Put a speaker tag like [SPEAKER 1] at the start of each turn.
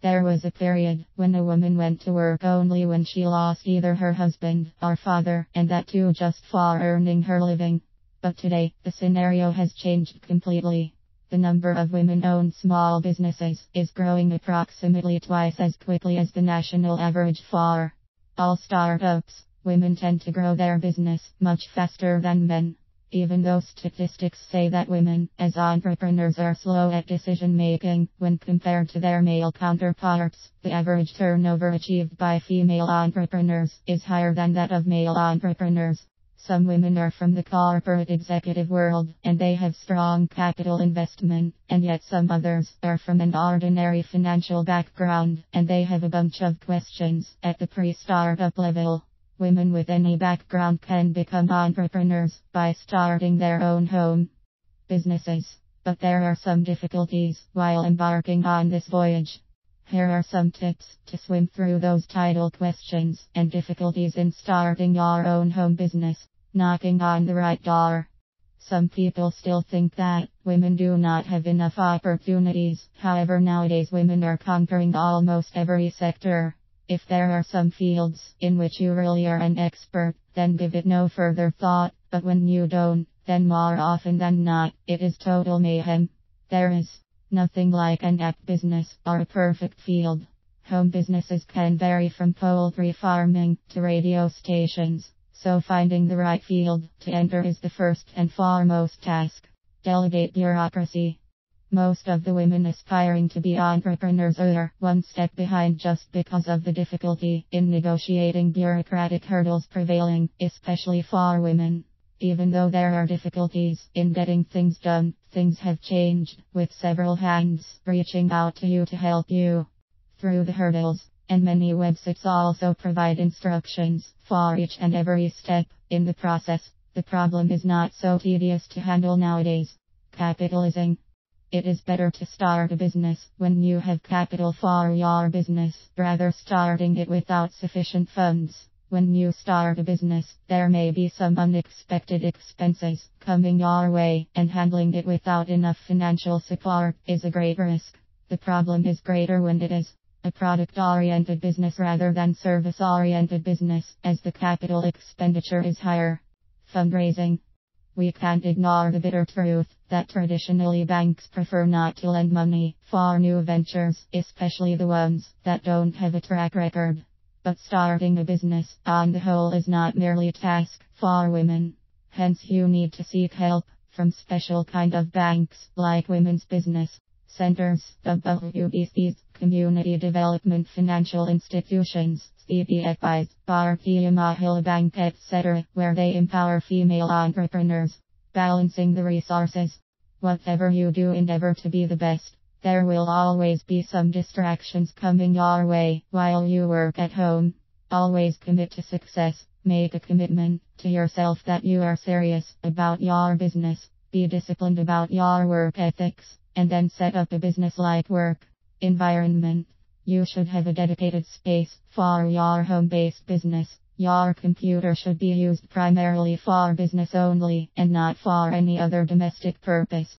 [SPEAKER 1] There was a period when a woman went to work only when she lost either her husband or father, and that too just for earning her living. But today, the scenario has changed completely. The number of women-owned small businesses is growing approximately twice as quickly as the national average for all startups. Women tend to grow their business much faster than men. Even though statistics say that women, as entrepreneurs, are slow at decision making when compared to their male counterparts, the average turnover achieved by female entrepreneurs is higher than that of male entrepreneurs. Some women are from the corporate executive world, and they have strong capital investment, and yet some others are from an ordinary financial background, and they have a bunch of questions at the pre-startup level. Women with any background can become entrepreneurs by starting their own home businesses. But there are some difficulties while embarking on this voyage. Here are some tips to swim through those tidal questions and difficulties in starting your own home business. Knocking on the right door. Some people still think that women do not have enough opportunities. However, nowadays women are conquering almost every sector. If there are some fields in which you really are an expert, then give it no further thought, but when you don't, then more often than not, it is total mayhem. There is nothing like an app business or a perfect field. Home businesses can vary from poultry farming to radio stations, so finding the right field to enter is the first and foremost task. Delegate bureaucracy. Most of the women aspiring to be entrepreneurs are one step behind just because of the difficulty in negotiating bureaucratic hurdles prevailing, especially for women. Even though there are difficulties in getting things done, things have changed, with several hands reaching out to you to help you through the hurdles, and many websites also provide instructions for each and every step in the process. The problem is not so tedious to handle nowadays. Capitalizing. It is better to start a business when you have capital for your business, rather starting it without sufficient funds. When you start a business, there may be some unexpected expenses coming your way, and handling it without enough financial support is a great risk. The problem is greater when it is a product-oriented business rather than service-oriented business, as the capital expenditure is higher. Fundraising. We can't ignore the bitter truth that traditionally banks prefer not to lend money for new ventures, especially the ones that don't have a track record. But starting a business, on the whole, is not merely a task for women. Hence you need to seek help from special kind of banks, like women's business centers, WBCs, community development financial institutions, CDFIs, Bhartiya Mahila Bank, etc., where they empower female entrepreneurs. Balancing the resources. Whatever you do, endeavor to be the best. There will always be some distractions coming your way while you work at home. Always commit to success. Make a commitment to yourself that you are serious about your business. Be disciplined about your work ethics, and then set up a business-like work environment. You should have a dedicated space for your home-based business. Your computer should be used primarily for business only, and not for any other domestic purpose.